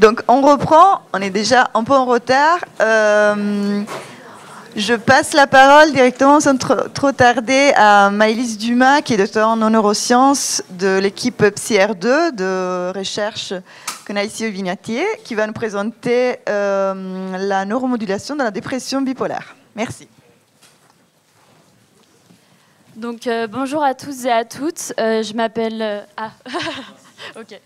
Donc on reprend, on est déjà un peu en retard. Je passe la parole directement sans trop tarder à Maëlys Dumas, qui est docteur en neurosciences de l'équipe PsyR2 de recherche qu'on a ici au Vignatier, qui va nous présenter la neuromodulation dans la dépression bipolaire. Merci. Donc bonjour à tous et à toutes. Je m'appelle... ok.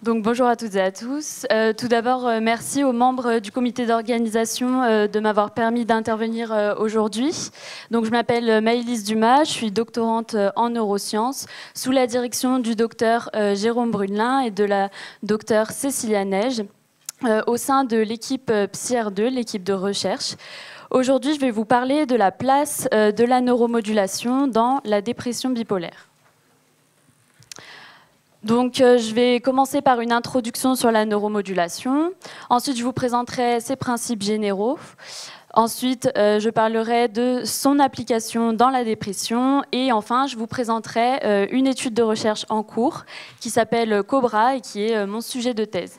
Donc, bonjour à toutes et à tous. Tout d'abord, merci aux membres du comité d'organisation de m'avoir permis d'intervenir aujourd'hui. Donc, je m'appelle Maëlys Dumas, je suis doctorante en neurosciences sous la direction du docteur Jérôme Brunelin et de la docteure Cécilia Neige au sein de l'équipe PsyR2, l'équipe de recherche. Aujourd'hui, je vais vous parler de la place de la neuromodulation dans la dépression bipolaire. Donc, je vais commencer par une introduction sur la neuromodulation. Ensuite, je vous présenterai ses principes généraux. Ensuite, je parlerai de son application dans la dépression. Et enfin, je vous présenterai une étude de recherche en cours qui s'appelle COBRA et qui est mon sujet de thèse.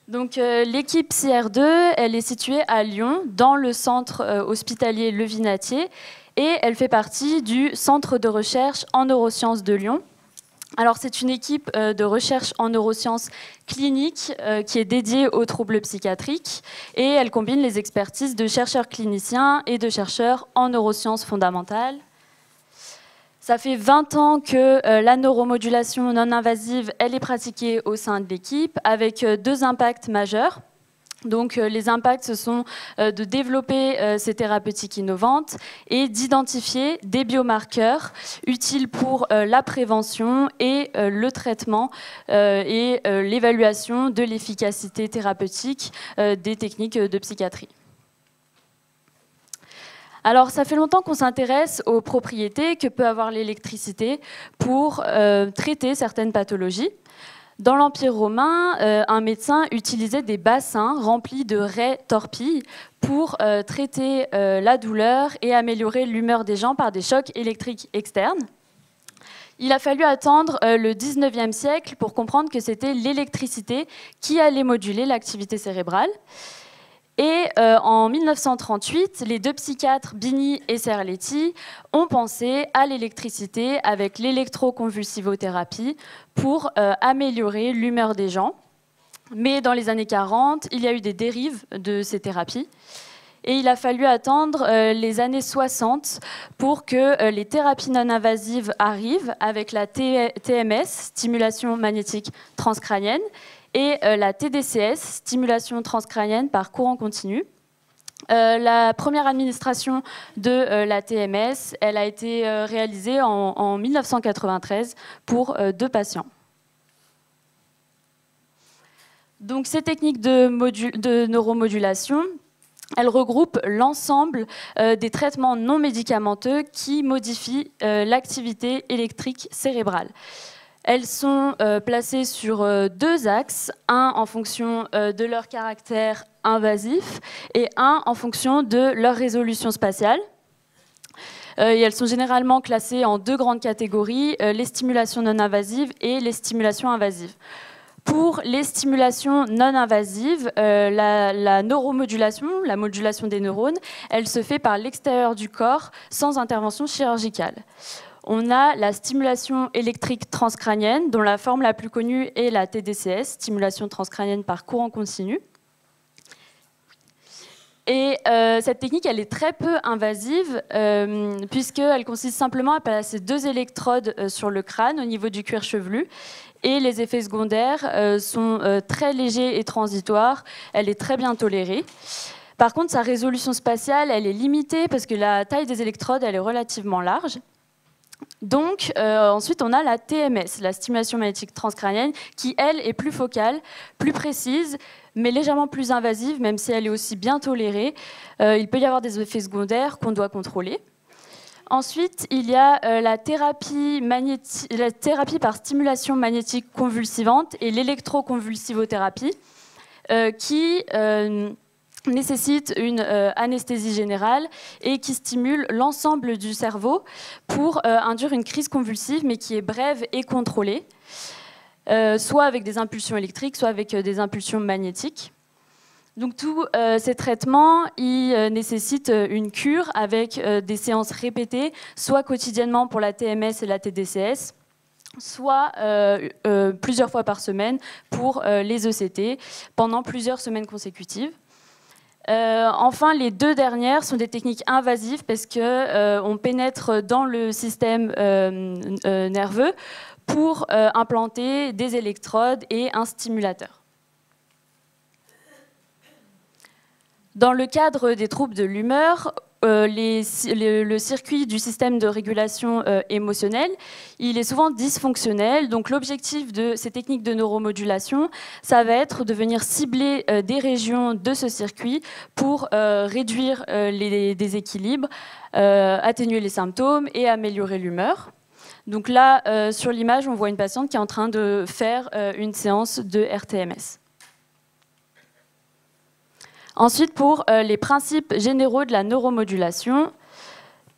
Donc, l'équipe PsyR2, elle est située à Lyon, dans le centre hospitalier Le Vignatier. Et elle fait partie du Centre de recherche en neurosciences de Lyon. Alors, c'est une équipe de recherche en neurosciences cliniques qui est dédiée aux troubles psychiatriques et elle combine les expertises de chercheurs cliniciens et de chercheurs en neurosciences fondamentales. Ça fait 20 ans que la neuromodulation non invasive, elle est pratiquée au sein de l'équipe avec deux impacts majeurs. Donc, les impacts, ce sont de développer ces thérapeutiques innovantes et d'identifier des biomarqueurs utiles pour la prévention et le traitement et l'évaluation de l'efficacité thérapeutique des techniques de psychiatrie. Alors, ça fait longtemps qu'on s'intéresse aux propriétés que peut avoir l'électricité pour traiter certaines pathologies. Dans l'Empire romain, un médecin utilisait des bassins remplis de raies torpilles pour traiter la douleur et améliorer l'humeur des gens par des chocs électriques externes. Il a fallu attendre le 19e siècle pour comprendre que c'était l'électricité qui allait moduler l'activité cérébrale. Et en 1938, les deux psychiatres Bini et Serletti ont pensé à l'électricité avec l'électroconvulsivothérapie pour améliorer l'humeur des gens. Mais dans les années 40, il y a eu des dérives de ces thérapies. Et il a fallu attendre les années 60 pour que les thérapies non invasives arrivent avec la TMS, stimulation magnétique transcrânienne, et la TDCS, stimulation transcrânienne par courant continu. La première administration de la TMS, elle a été réalisée en 1993 pour 2 patients. Donc, ces techniques de neuromodulation, elles regroupent l'ensemble des traitements non médicamenteux qui modifient l'activité électrique cérébrale. Elles sont placées sur 2 axes, un en fonction de leur caractère invasif et un en fonction de leur résolution spatiale. Et elles sont généralement classées en 2 grandes catégories, les stimulations non invasives et les stimulations invasives. Pour les stimulations non invasives, la neuromodulation, la modulation des neurones, elle se fait par l'extérieur du corps sans intervention chirurgicale. On a la stimulation électrique transcrânienne, dont la forme la plus connue est la TDCS, stimulation transcrânienne par courant continu. Et cette technique, elle est très peu invasive, puisqu'elle consiste simplement à placer 2 électrodes sur le crâne, au niveau du cuir chevelu. Et les effets secondaires sont très légers et transitoires. Elle est très bien tolérée. Par contre, sa résolution spatiale, elle est limitée, parce que la taille des électrodes, elle est relativement large. Donc, ensuite, on a la TMS, la stimulation magnétique transcrânienne, qui, elle, est plus focale, plus précise, mais légèrement plus invasive, même si elle est aussi bien tolérée. Il peut y avoir des effets secondaires qu'on doit contrôler. Ensuite, il y a la thérapie par stimulation magnétique convulsivante et l'électroconvulsivothérapie, qui nécessite une anesthésie générale et qui stimule l'ensemble du cerveau pour induire une crise convulsive, mais qui est brève et contrôlée, soit avec des impulsions électriques, soit avec des impulsions magnétiques. Donc tous ces traitements, ils nécessitent une cure avec des séances répétées, soit quotidiennement pour la TMS et la TDCS, soit plusieurs fois par semaine pour les ECT, pendant plusieurs semaines consécutives. Enfin, les deux dernières sont des techniques invasives parce qu'on pénètre dans le système nerveux pour implanter des électrodes et un stimulateur. Dans le cadre des troubles de l'humeur, le circuit du système de régulation émotionnelle, il est souvent dysfonctionnel. Donc l'objectif de ces techniques de neuromodulation, ça va être de venir cibler des régions de ce circuit pour réduire les déséquilibres, atténuer les symptômes et améliorer l'humeur. Donc là, sur l'image, on voit une patiente qui est en train de faire une séance de RTMS. Ensuite, pour les principes généraux de la neuromodulation,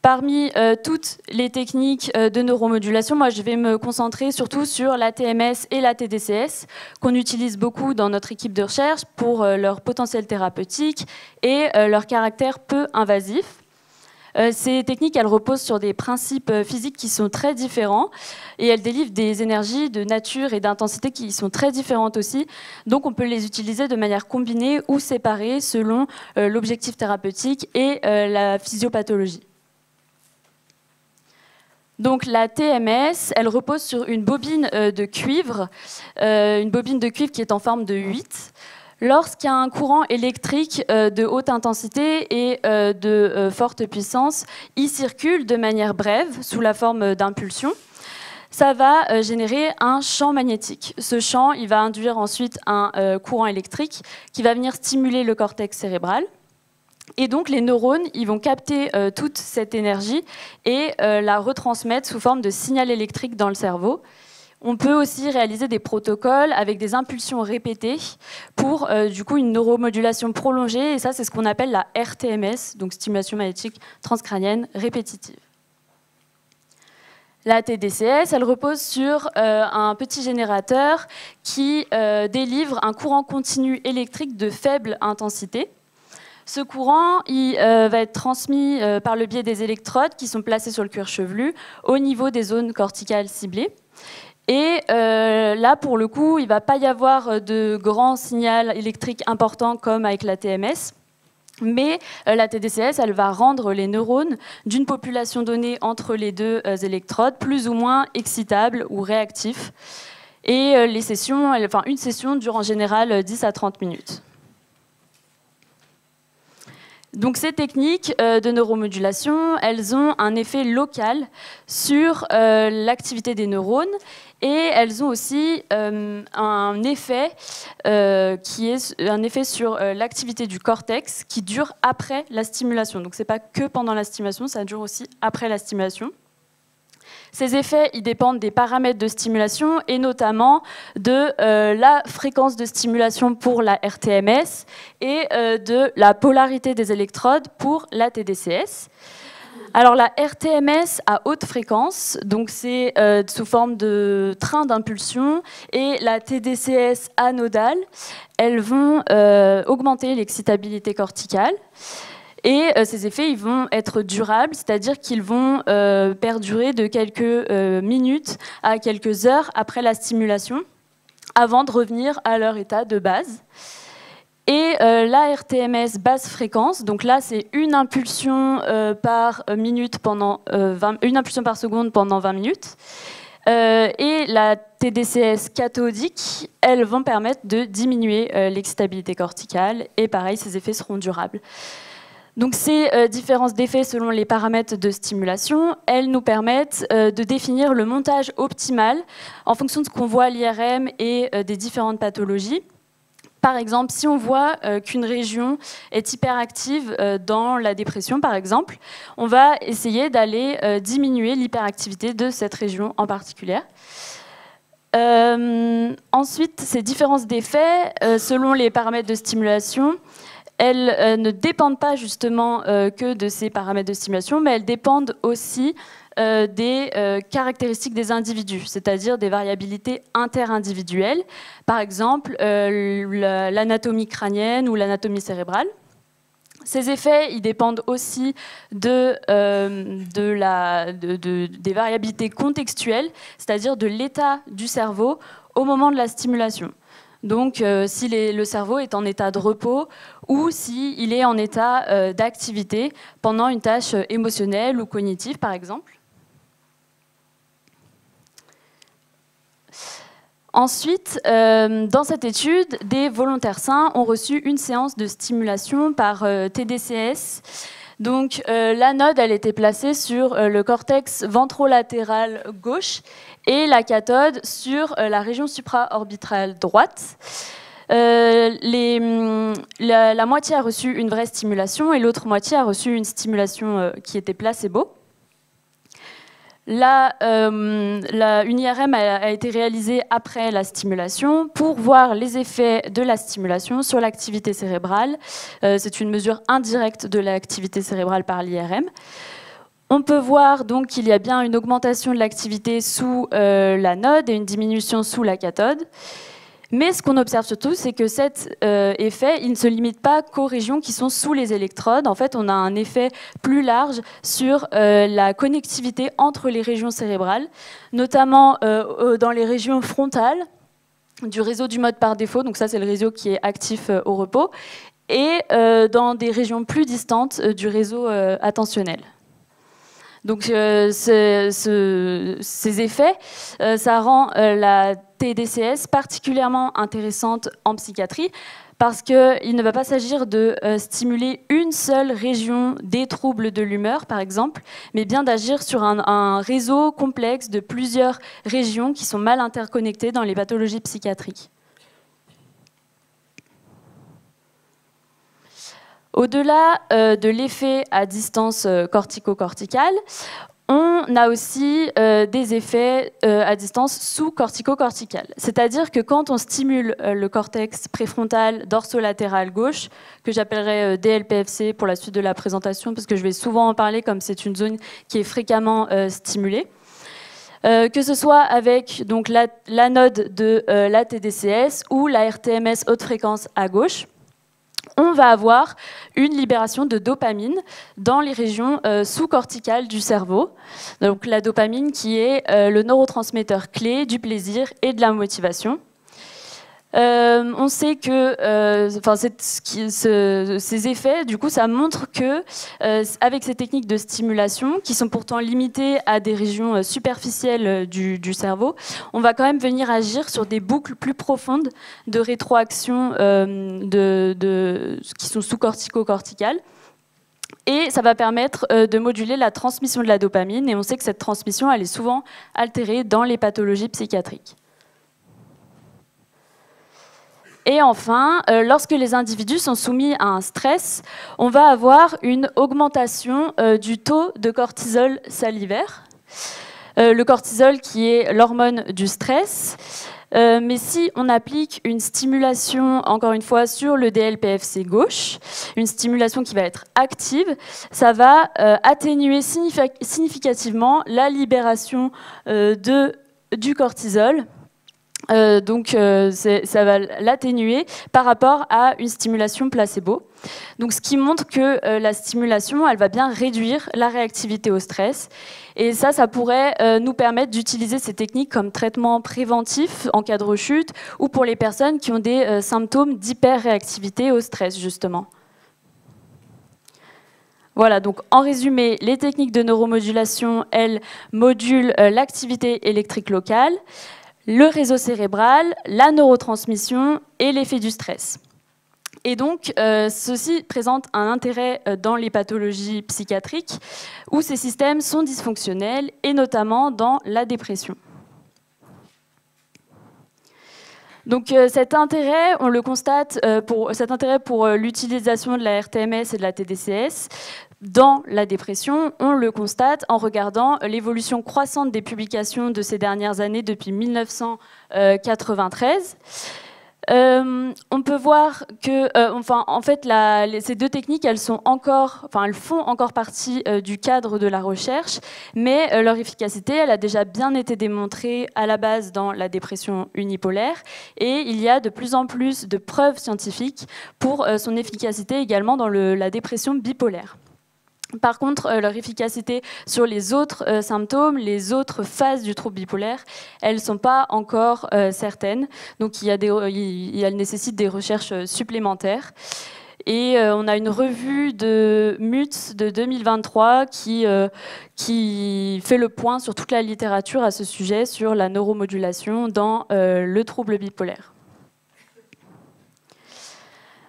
parmi toutes les techniques de neuromodulation, moi je vais me concentrer surtout sur la TMS et la TDCS, qu'on utilise beaucoup dans notre équipe de recherche pour leur potentiel thérapeutique et leur caractère peu invasif. Ces techniques, elles reposent sur des principes physiques qui sont très différents et elles délivrent des énergies de nature et d'intensité qui sont très différentes aussi. Donc on peut les utiliser de manière combinée ou séparée selon l'objectif thérapeutique et la physiopathologie. Donc la TMS, elle repose sur une bobine de cuivre qui est en forme de 8. Lorsqu'il y a un courant électrique de haute intensité et de forte puissance, il circule de manière brève, sous la forme d'impulsion. Ça va générer un champ magnétique. Ce champ, il va induire ensuite un courant électrique qui va venir stimuler le cortex cérébral. Et donc les neurones, ils vont capter toute cette énergie et la retransmettre sous forme de signal électrique dans le cerveau. On peut aussi réaliser des protocoles avec des impulsions répétées pour du coup une neuromodulation prolongée. Et ça, c'est ce qu'on appelle la RTMS, donc stimulation magnétique transcrânienne répétitive. La TDCS, elle repose sur un petit générateur qui délivre un courant continu électrique de faible intensité. Ce courant il va être transmis par le biais des électrodes qui sont placées sur le cuir chevelu au niveau des zones corticales ciblées. Et là, pour le coup, il ne va pas y avoir de grand signal électrique important comme avec la TMS. Mais la TDCS, elle va rendre les neurones d'une population donnée entre les deux électrodes plus ou moins excitables ou réactifs. Et une session dure en général 10 à 30 minutes. Donc ces techniques de neuromodulation, elles ont un effet local sur l'activité des neurones et elles ont aussi un effet qui est un effet sur l'activité du cortex qui dure après la stimulation. Donc ce n'est pas que pendant la stimulation, ça dure aussi après la stimulation. Ces effets, ils dépendent des paramètres de stimulation et notamment de la fréquence de stimulation pour la RTMS et de la polarité des électrodes pour la TDCS. Alors la RTMS à haute fréquence, donc c'est sous forme de train d'impulsion, et la TDCS anodale, elles vont augmenter l'excitabilité corticale. Et ces effets, ils vont être durables, c'est-à-dire qu'ils vont perdurer de quelques minutes à quelques heures après la stimulation, avant de revenir à leur état de base. Et la RTMS basse fréquence, donc là, c'est une impulsion par minute une impulsion par seconde pendant 20 minutes. Et la TDCS cathodique, elles vont permettre de diminuer l'excitabilité corticale. Et pareil, ces effets seront durables. Donc ces différences d'effets selon les paramètres de stimulation, elles nous permettent de définir le montage optimal en fonction de ce qu'on voit à l'IRM et des différentes pathologies. Par exemple, si on voit qu'une région est hyperactive dans la dépression, par exemple, on va essayer d'aller diminuer l'hyperactivité de cette région en particulier. Ensuite, ces différences d'effets, selon les paramètres de stimulation, elles ne dépendent pas justement que de ces paramètres de stimulation, mais elles dépendent aussi des caractéristiques des individus, c'est-à-dire des variabilités interindividuelles, par exemple l'anatomie crânienne ou l'anatomie cérébrale. Ces effets, ils dépendent aussi des variabilités contextuelles, c'est-à-dire de l'état du cerveau au moment de la stimulation. Donc, si le cerveau est en état de repos ou s'il est en état d'activité pendant une tâche émotionnelle ou cognitive, par exemple. Ensuite, dans cette étude, des volontaires sains ont reçu une séance de stimulation par TDCS. Donc, l'anode, elle était placée sur le cortex ventrolatéral gauche et la cathode sur la région supraorbitale droite. La moitié a reçu une vraie stimulation et l'autre moitié a reçu une stimulation qui était placebo. Une IRM a été réalisée après la stimulation pour voir les effets de la stimulation sur l'activité cérébrale. C'est une mesure indirecte de l'activité cérébrale par l'IRM. On peut voir donc qu'il y a bien une augmentation de l'activité sous l'anode et une diminution sous la cathode. Mais ce qu'on observe surtout, c'est que cet effet, il ne se limite pas qu'aux régions qui sont sous les électrodes. En fait, on a un effet plus large sur la connectivité entre les régions cérébrales, notamment dans les régions frontales du réseau du mode par défaut. Donc ça, c'est le réseau qui est actif au repos. Et dans des régions plus distantes du réseau attentionnel. Donc ces effets, ça rend la TDCS particulièrement intéressante en psychiatrie parce qu'il ne va pas s'agir de stimuler une seule région des troubles de l'humeur, par exemple, mais bien d'agir sur un réseau complexe de plusieurs régions qui sont mal interconnectées dans les pathologies psychiatriques. Au-delà de l'effet à distance cortico-corticale, on a aussi des effets à distance sous-cortico-corticale. C'est-à-dire que quand on stimule le cortex préfrontal dorsolatéral gauche, que j'appellerai DLPFC pour la suite de la présentation, parce que je vais souvent en parler comme c'est une zone qui est fréquemment stimulée, que ce soit avec donc, l'anode de la TDCS ou la RTMS haute fréquence à gauche, on va avoir une libération de dopamine dans les régions sous-corticales du cerveau. Donc la dopamine qui est le neurotransmetteur clé du plaisir et de la motivation. On sait que ces effets, du coup, ça montre que avec ces techniques de stimulation, qui sont pourtant limitées à des régions superficielles du cerveau, on va quand même venir agir sur des boucles plus profondes de rétroaction qui sont sous-cortico-corticales. Et ça va permettre de moduler la transmission de la dopamine. Et on sait que cette transmission, elle est souvent altérée dans les pathologies psychiatriques. Et enfin, lorsque les individus sont soumis à un stress, on va avoir une augmentation du taux de cortisol salivaire. Le cortisol qui est l'hormone du stress. Mais si on applique une stimulation, encore une fois, sur le DLPFC gauche, une stimulation qui va être active, ça va atténuer significativement la libération du cortisol. Donc ça va l'atténuer par rapport à une stimulation placebo. Donc, ce qui montre que la stimulation, elle va bien réduire la réactivité au stress. Et ça pourrait nous permettre d'utiliser ces techniques comme traitement préventif en cas de rechute ou pour les personnes qui ont des symptômes d'hyperréactivité au stress, justement. Voilà, donc en résumé, les techniques de neuromodulation, elles modulent l'activité électrique locale, le réseau cérébral, la neurotransmission et l'effet du stress. Et donc, ceci présente un intérêt dans les pathologies psychiatriques où ces systèmes sont dysfonctionnels, et notamment dans la dépression. Donc cet intérêt, on le constate pour l'utilisation de la RTMS et de la TDCS dans la dépression, on le constate en regardant l'évolution croissante des publications de ces dernières années depuis 1993. On peut voir que, en fait, ces deux techniques, elles font encore partie du cadre de la recherche, mais leur efficacité, elle a déjà bien été démontrée à la base dans la dépression unipolaire, et il y a de plus en plus de preuves scientifiques pour son efficacité également dans la dépression bipolaire. Par contre, leur efficacité sur les autres symptômes, les autres phases du trouble bipolaire, elles ne sont pas encore certaines. Donc, elles nécessitent des recherches supplémentaires. Et on a une revue de MUTS de 2023 qui fait le point sur toute la littérature à ce sujet, sur la neuromodulation dans le trouble bipolaire.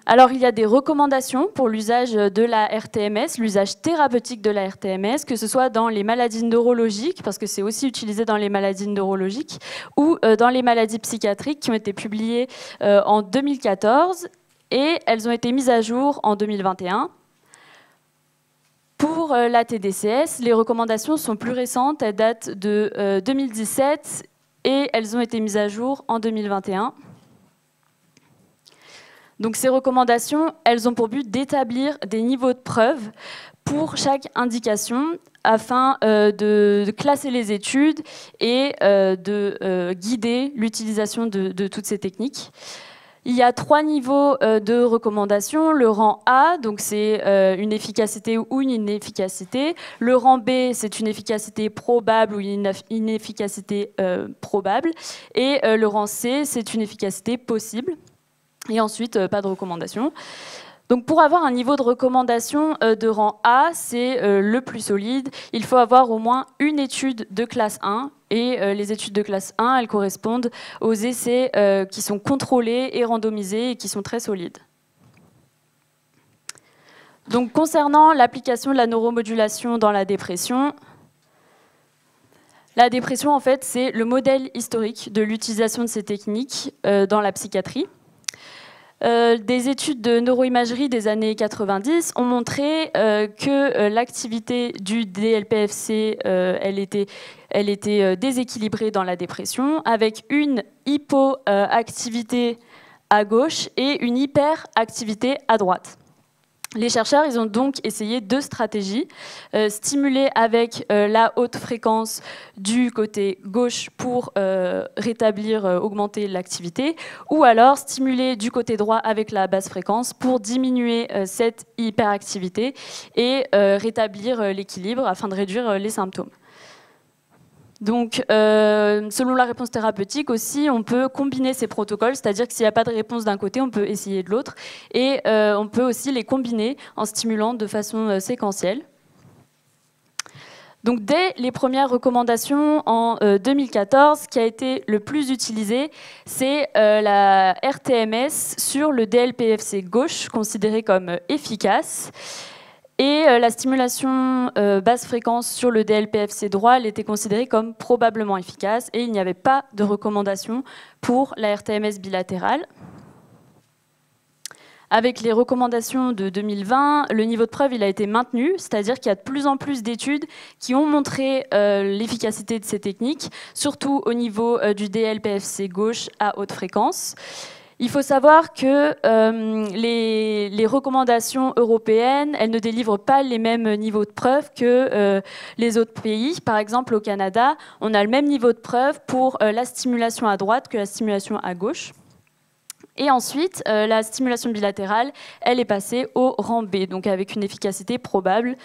Alors, il y a des recommandations pour l'usage de la RTMS, l'usage thérapeutique de la RTMS, que ce soit dans les maladies neurologiques, parce que c'est aussi utilisé dans les maladies neurologiques, ou dans les maladies psychiatriques qui ont été publiées en 2014, et elles ont été mises à jour en 2021. Pour la TDCS, les recommandations sont plus récentes, elles datent de 2017, et elles ont été mises à jour en 2021. Donc ces recommandations, elles ont pour but d'établir des niveaux de preuve pour chaque indication afin de classer les études et de guider l'utilisation de toutes ces techniques. Il y a 3 niveaux de recommandation. Le rang A, donc c'est une efficacité ou une inefficacité. Le rang B, c'est une efficacité probable ou une inefficacité probable. Et le rang C, c'est une efficacité possible. Et ensuite, pas de recommandation. Donc pour avoir un niveau de recommandation de rang A, c'est le plus solide. Il faut avoir au moins une étude de classe 1. Et les études de classe 1, elles correspondent aux essais qui sont contrôlés et randomisés et qui sont très solides. Donc concernant l'application de la neuromodulation dans la dépression, en fait, c'est le modèle historique de l'utilisation de ces techniques dans la psychiatrie. Des études de neuroimagerie des années 90 ont montré que l'activité du DLPFC elle était déséquilibrée dans la dépression, avec une hypoactivité à gauche et une hyperactivité à droite. Les chercheurs, ils ont donc essayé 2 stratégies. Stimuler avec la haute fréquence du côté gauche pour augmenter l'activité, ou alors stimuler du côté droit avec la basse fréquence pour diminuer cette hyperactivité et rétablir l'équilibre afin de réduire les symptômes. Donc, selon la réponse thérapeutique aussi, on peut combiner ces protocoles, c'est-à-dire que s'il n'y a pas de réponse d'un côté, on peut essayer de l'autre, et on peut aussi les combiner en stimulant de façon séquentielle. Donc, dès les premières recommandations en 2014, ce qui a été le plus utilisé, c'est la RTMS sur le DLPFC gauche, considéré comme efficace. Et la stimulation basse fréquence sur le DLPFC droit, elle était considérée comme probablement efficace, et il n'y avait pas de recommandation pour la RTMS bilatérale. Avec les recommandations de 2020, le niveau de preuve il a été maintenu, c'est-à-dire qu'il y a de plus en plus d'études qui ont montré l'efficacité de ces techniques, surtout au niveau du DLPFC gauche à haute fréquence. Il faut savoir que les recommandations européennes, elles ne délivrent pas les mêmes niveaux de preuve que les autres pays. Par exemple, au Canada, on a le même niveau de preuve pour la stimulation à droite que la stimulation à gauche. Et ensuite, la stimulation bilatérale, elle est passée au rang B, donc avec une efficacité probable.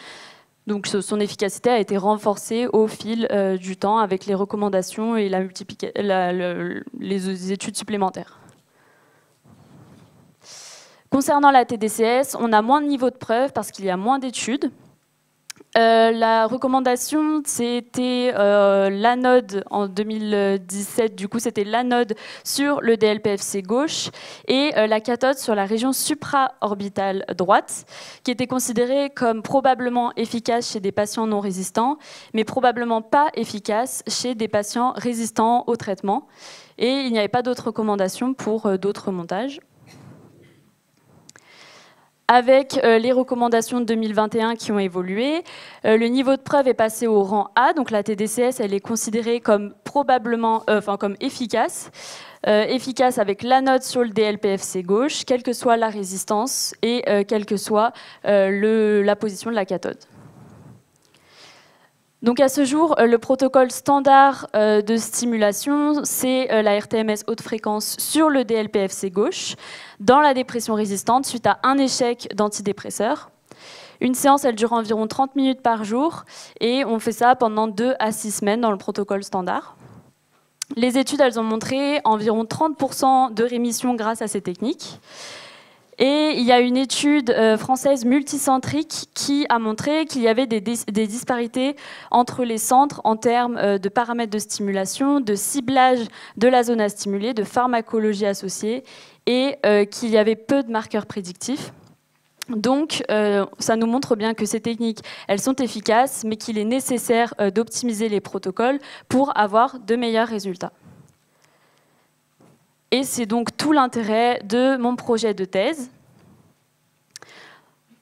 Donc son efficacité a été renforcée au fil du temps avec les recommandations et les études supplémentaires. Concernant la TDCS, on a moins de niveaux de preuve parce qu'il y a moins d'études. La recommandation, c'était l'anode en 2017, du coup c'était l'anode sur le DLPFC gauche et la cathode sur la région supraorbitale droite, qui était considérée comme probablement efficace chez des patients non résistants, mais probablement pas efficace chez des patients résistants au traitement. Et il n'y avait pas d'autres recommandations pour d'autres montages. Avec les recommandations de 2021 qui ont évolué, le niveau de preuve est passé au rang A, donc la TDCS elle est considérée comme probablement, comme efficace, efficace avec l'anode sur le DLPFC gauche, quelle que soit la résistance et quelle que soit la position de la cathode. Donc à ce jour, le protocole standard de stimulation, c'est la RTMS haute fréquence sur le DLPFC gauche, dans la dépression résistante, suite à un échec d'antidépresseur. Une séance, elle dure environ 30 minutes par jour, et on fait ça pendant 2 à 6 semaines dans le protocole standard. Les études, elles ont montré environ 30% de rémission grâce à ces techniques. Et il y a une étude française multicentrique qui a montré qu'il y avait des disparités entre les centres en termes de paramètres de stimulation, de ciblage de la zone à stimuler, de pharmacologie associée, et qu'il y avait peu de marqueurs prédictifs. Donc, ça nous montre bien que ces techniques, elles sont efficaces, mais qu'il est nécessaire d'optimiser les protocoles pour avoir de meilleurs résultats. Et c'est donc tout l'intérêt de mon projet de thèse.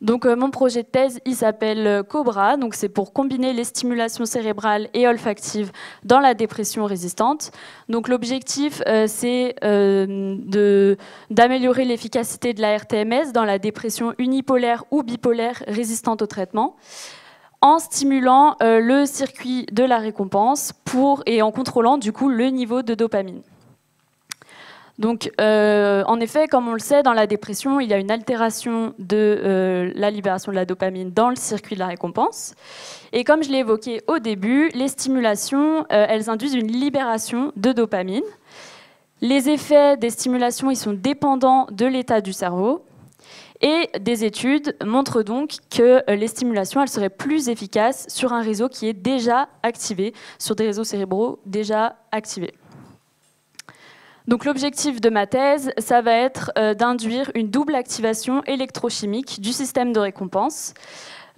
Donc, mon projet de thèse, il s'appelle COBRA. Donc, c'est pour combiner les stimulations cérébrales et olfactives dans la dépression résistante. Donc, l'objectif, c'est d'améliorer l'efficacité de la RTMS dans la dépression unipolaire ou bipolaire résistante au traitement, en stimulant le circuit de la récompense et en contrôlant du coup le niveau de dopamine. Donc, en effet, comme on le sait, dans la dépression, il y a une altération de la libération de la dopamine dans le circuit de la récompense. Et comme je l'ai évoqué au début, les stimulations, elles induisent une libération de dopamine. Les effets des stimulations, ils sont dépendants de l'état du cerveau. Et des études montrent donc que les stimulations, elles seraient plus efficaces sur un réseau qui est déjà activé, sur des réseaux cérébraux déjà activés. Donc l'objectif de ma thèse, ça va être d'induire une double activation électrochimique du système de récompense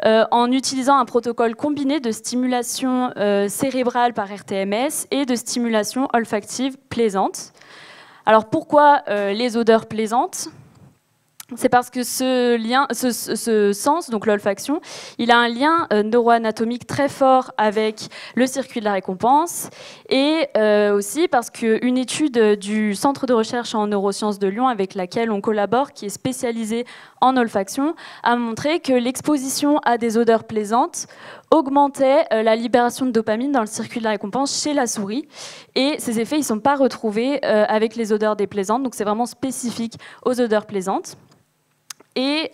en utilisant un protocole combiné de stimulation cérébrale par RTMS et de stimulation olfactive plaisante. Alors pourquoi les odeurs plaisantes ? C'est parce que ce sens, donc l'olfaction, il a un lien neuroanatomique très fort avec le circuit de la récompense, et aussi parce qu'une étude du Centre de recherche en neurosciences de Lyon avec laquelle on collabore, qui est spécialisée en olfaction, a montré que l'exposition à des odeurs plaisantes augmentait la libération de dopamine dans le circuit de la récompense chez la souris, et ces effets ne sont pas retrouvés avec les odeurs déplaisantes, donc c'est vraiment spécifique aux odeurs plaisantes. Et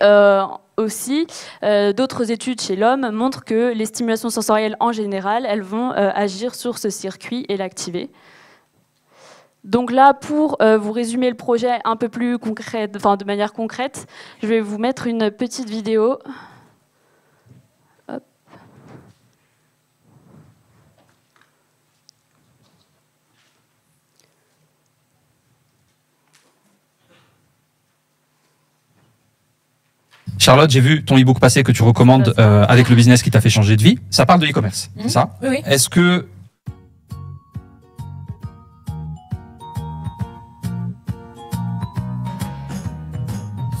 aussi, d'autres études chez l'homme montrent que les stimulations sensorielles en général, elles vont agir sur ce circuit et l'activer. Donc là, pour vous résumer le projet un peu plus concret, enfin de manière concrète, je vais vous mettre une petite vidéo. Hop. Charlotte, j'ai vu ton e-book passer que tu recommandes avec le business qui t'a fait changer de vie. Ça parle de e-commerce, c'est ça ? Oui. Est-ce que...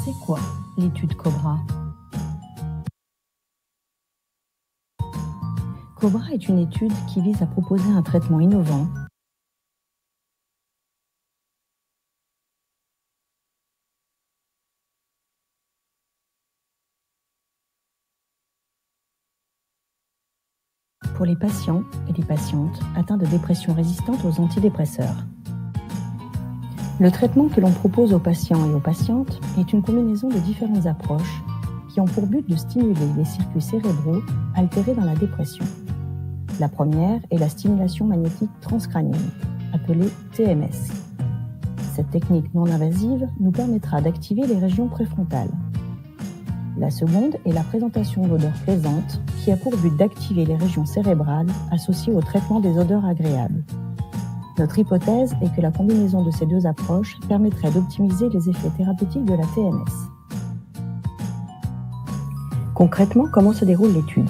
C'est quoi l'étude COBRA ? COBRA est une étude qui vise à proposer un traitement innovant pour les patients et les patientes atteints de dépression résistante aux antidépresseurs. Le traitement que l'on propose aux patients et aux patientes est une combinaison de différentes approches qui ont pour but de stimuler les circuits cérébraux altérés dans la dépression. La première est la stimulation magnétique transcrânienne, appelée TMS. Cette technique non invasive nous permettra d'activer les régions préfrontales. La seconde est la présentation d'odeurs plaisantes qui a pour but d'activer les régions cérébrales associées au traitement des odeurs agréables. Notre hypothèse est que la combinaison de ces deux approches permettrait d'optimiser les effets thérapeutiques de la TMS. Concrètement, comment se déroule l'étude ?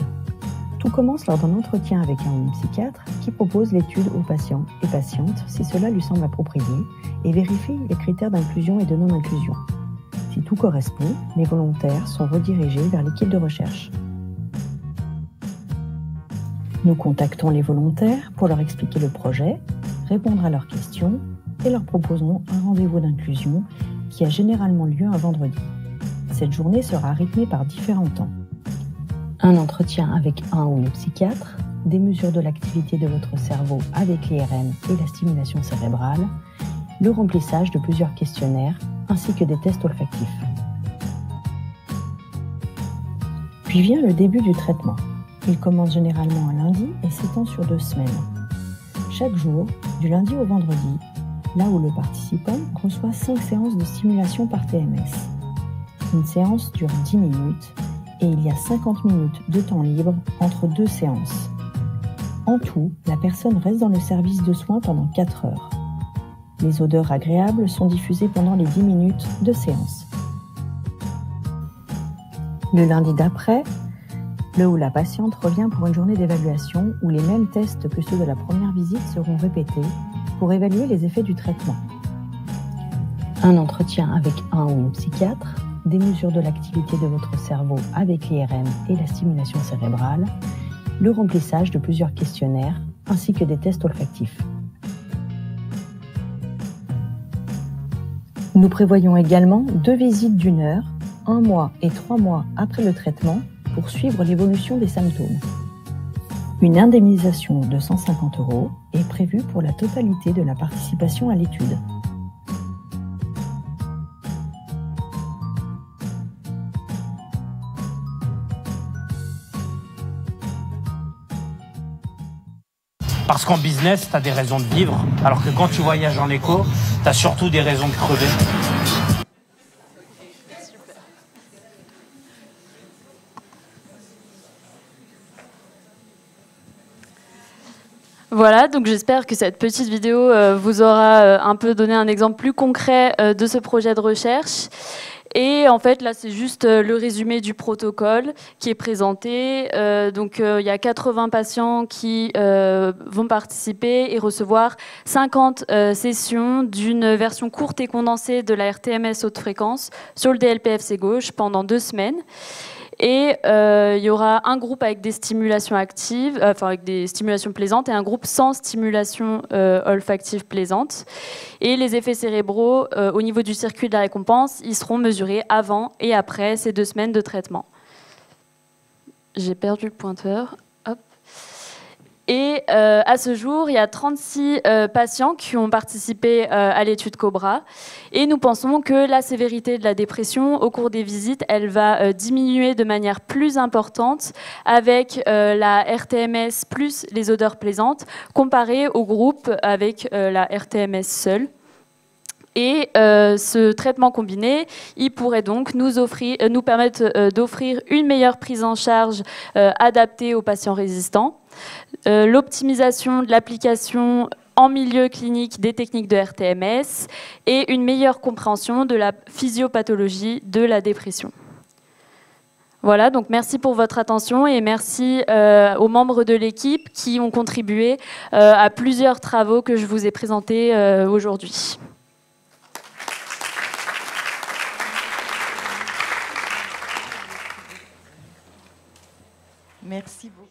Tout commence lors d'un entretien avec un ou une psychiatre qui propose l'étude aux patients et patientes si cela lui semble approprié et vérifie les critères d'inclusion et de non-inclusion. Si tout correspond, les volontaires sont redirigés vers l'équipe de recherche. Nous contactons les volontaires pour leur expliquer le projet, répondre à leurs questions et leur proposons un rendez-vous d'inclusion qui a généralement lieu un vendredi. Cette journée sera rythmée par différents temps. Un entretien avec un ou une psychiatre, des mesures de l'activité de votre cerveau avec l'IRM et la stimulation cérébrale, le remplissage de plusieurs questionnaires ainsi que des tests olfactifs. Puis vient le début du traitement. Il commence généralement un lundi et s'étend sur 2 semaines. Chaque jour, du lundi au vendredi, là où le participant reçoit 5 séances de stimulation par TMS. Une séance dure 10 minutes et il y a 50 minutes de temps libre entre 2 séances. En tout, la personne reste dans le service de soins pendant 4 heures. Les odeurs agréables sont diffusées pendant les 10 minutes de séance. Le lundi d'après, le ou la patiente revient pour une journée d'évaluation où les mêmes tests que ceux de la première visite seront répétés pour évaluer les effets du traitement. Un entretien avec un ou une psychiatre, des mesures de l'activité de votre cerveau avec l'IRM et la stimulation cérébrale, le remplissage de plusieurs questionnaires ainsi que des tests olfactifs. Nous prévoyons également 2 visites d'1 heure, 1 mois et 3 mois après le traitement pour suivre l'évolution des symptômes. Une indemnisation de 150 € est prévue pour la totalité de la participation à l'étude. Parce qu'en business, tu as des raisons de vivre, alors que quand tu voyages en éco, tu as surtout des raisons de crever. Voilà, donc j'espère que cette petite vidéo vous aura un peu donné un exemple plus concret de ce projet de recherche. Et en fait, là, c'est juste le résumé du protocole qui est présenté. Donc, il y a 80 patients qui vont participer et recevoir 50 sessions d'une version courte et condensée de la RTMS haute fréquence sur le DLPFC gauche pendant 2 semaines. Et il y aura un groupe avec des stimulations actives, avec des stimulations plaisantes, et un groupe sans stimulation olfactive plaisante. Et les effets cérébraux au niveau du circuit de la récompense, ils seront mesurés avant et après ces 2 semaines de traitement. J'ai perdu le pointeur. Hop. Et à ce jour, il y a 36 patients qui ont participé à l'étude Cobra. Et nous pensons que la sévérité de la dépression au cours des visites, elle va diminuer de manière plus importante avec la RTMS plus les odeurs plaisantes, comparé au groupe avec la RTMS seule. Et ce traitement combiné, il pourrait donc nous permettre d'offrir une meilleure prise en charge adaptée aux patients résistants, l'optimisation de l'application en milieu clinique des techniques de RTMS et une meilleure compréhension de la physiopathologie de la dépression. Voilà, donc merci pour votre attention et merci aux membres de l'équipe qui ont contribué à plusieurs travaux que je vous ai présentés aujourd'hui. Merci beaucoup.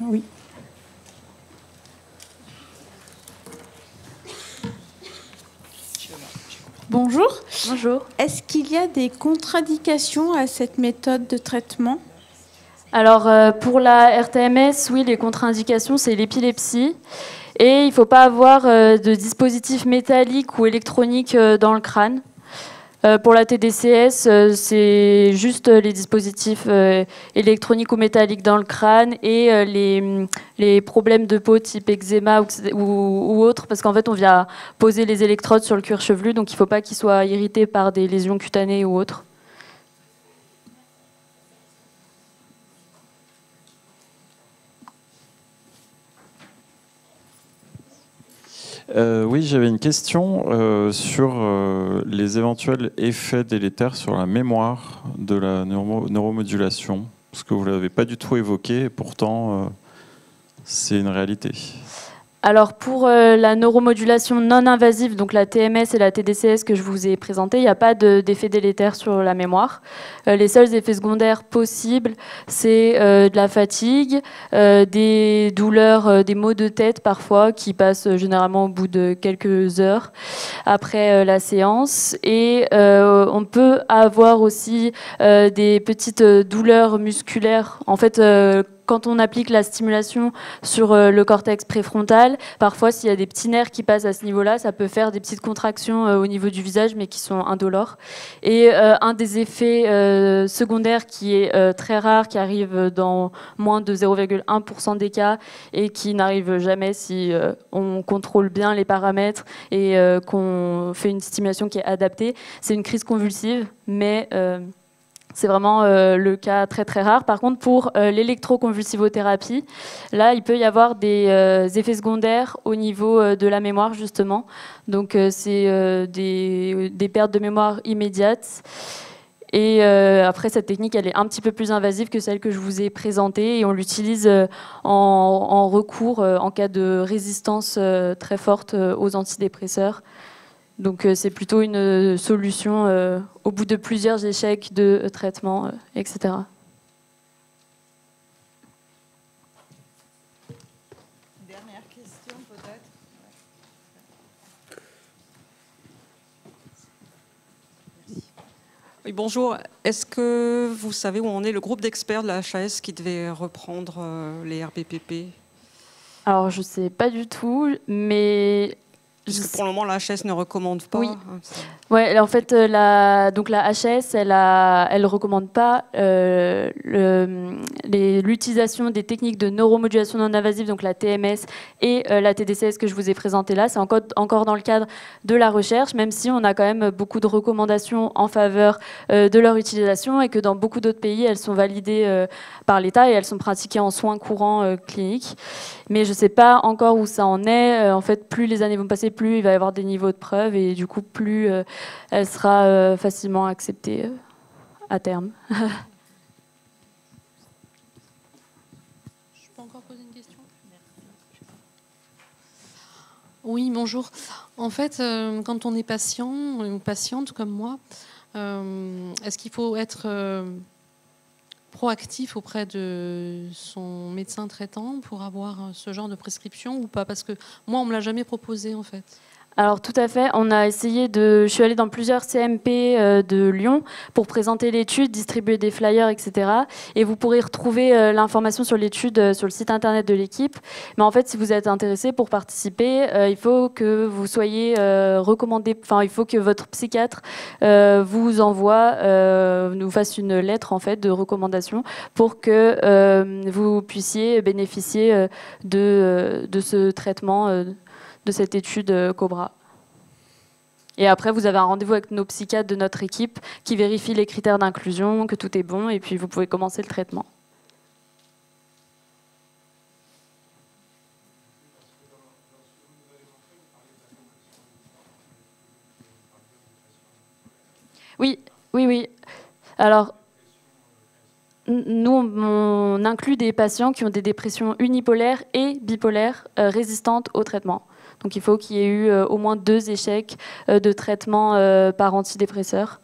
Oui. Bonjour. Bonjour. Est-ce qu'il y a des contre-indications à cette méthode de traitement ? Alors, pour la RTMS, oui, les contre-indications, c'est l'épilepsie. Et il ne faut pas avoir de dispositif métallique ou électronique dans le crâne. Pour la TDCS, c'est juste les dispositifs électroniques ou métalliques dans le crâne et les problèmes de peau type eczéma ou autres, parce qu'en fait, on vient poser les électrodes sur le cuir chevelu, donc il ne faut pas qu'ils soient irrités par des lésions cutanées ou autres. Oui, j'avais une question sur les éventuels effets délétères sur la mémoire de la neuromodulation, parce que vous ne l'avez pas du tout évoqué, et pourtant c'est une réalité. Alors pour la neuromodulation non invasive, donc la TMS et la TDCS que je vous ai présentées, il n'y a pas d'effet délétère sur la mémoire. Les seuls effets secondaires possibles, c'est de la fatigue, des douleurs, des maux de tête parfois, qui passent généralement au bout de quelques heures après la séance. Et on peut avoir aussi des petites douleurs musculaires. En fait, quand on applique la stimulation sur le cortex préfrontal, parfois s'il y a des petits nerfs qui passent à ce niveau-là, ça peut faire des petites contractions au niveau du visage, mais qui sont indolores. Et un des effets secondaires qui est très rare, qui arrive dans moins de 0,1% des cas et qui n'arrive jamais si on contrôle bien les paramètres et qu'on fait une stimulation qui est adaptée, c'est une crise convulsive, mais c'est vraiment le cas très très rare. Par contre, pour l'électroconvulsivothérapie, là, il peut y avoir des effets secondaires au niveau de la mémoire, justement. Donc, c'est des pertes de mémoire immédiates. Et après, cette technique, elle est un petit peu plus invasive que celle que je vous ai présentée. Et on l'utilise en recours en cas de résistance très forte aux antidépresseurs. Donc c'est plutôt une solution au bout de plusieurs échecs de traitement, etc. Dernière question peut-être. Oui, bonjour. Est-ce que vous savez où en est le groupe d'experts de la HAS qui devait reprendre les RBPP? Alors je ne sais pas du tout, mais... Parce que pour le moment, la HAS ne recommande pas. Oui. Ouais, en fait, donc la HAS, elle recommande pas l'utilisation des techniques de neuromodulation non invasive, donc la TMS et la TDCS que je vous ai présentées là. C'est encore dans le cadre de la recherche, même si on a quand même beaucoup de recommandations en faveur de leur utilisation et que dans beaucoup d'autres pays, elles sont validées par l'État et elles sont pratiquées en soins courants cliniques. Mais je ne sais pas encore où ça en est. En fait, plus les années vont passer, plus il va y avoir des niveaux de preuves et du coup, plus elle sera facilement acceptée à terme. Je peux encore poser une question? Oui, bonjour. En fait, quand on est patient ou patiente comme moi, est-ce qu'il faut être proactif auprès de son médecin traitant pour avoir ce genre de prescription ou pas? Parce que moi, on ne me l'a jamais proposé en fait. Alors tout à fait, on a essayé je suis allée dans plusieurs CMP de Lyon pour présenter l'étude, distribuer des flyers, etc. Et vous pourrez retrouver l'information sur l'étude sur le site internet de l'équipe. Mais en fait, si vous êtes intéressé pour participer, il faut que vous soyez recommandé, enfin il faut que votre psychiatre vous envoie, nous fasse une lettre en fait de recommandation pour que vous puissiez bénéficier de ce traitement. De cette étude Cobra. Et après, vous avez un rendez-vous avec nos psychiatres de notre équipe qui vérifient les critères d'inclusion, que tout est bon, et puis vous pouvez commencer le traitement. Oui. Alors, nous, on inclut des patients qui ont des dépressions unipolaires et bipolaires résistantes au traitement. Donc il faut qu'il y ait eu au moins 2 échecs de traitement par antidépresseur.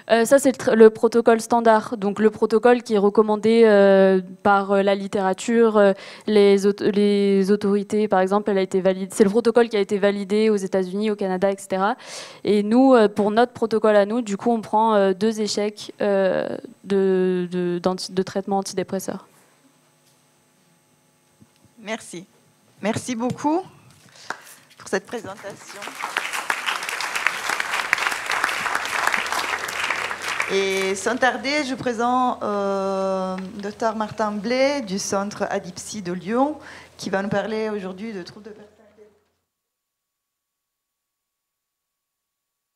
Ça, c'est le protocole standard. Donc le protocole qui est recommandé par la littérature, les autorités, par exemple, elle a été validée. C'est le protocole qui a été validé aux États-Unis, au Canada, etc. Et nous, pour notre protocole à nous, du coup, on prend 2 échecs de traitement antidépresseur. Merci. Merci beaucoup pour cette présentation. Et sans tarder, je présente Dr Martin Blais du centre Adipsy de Lyon, qui va nous parler aujourd'hui de troubles de performance.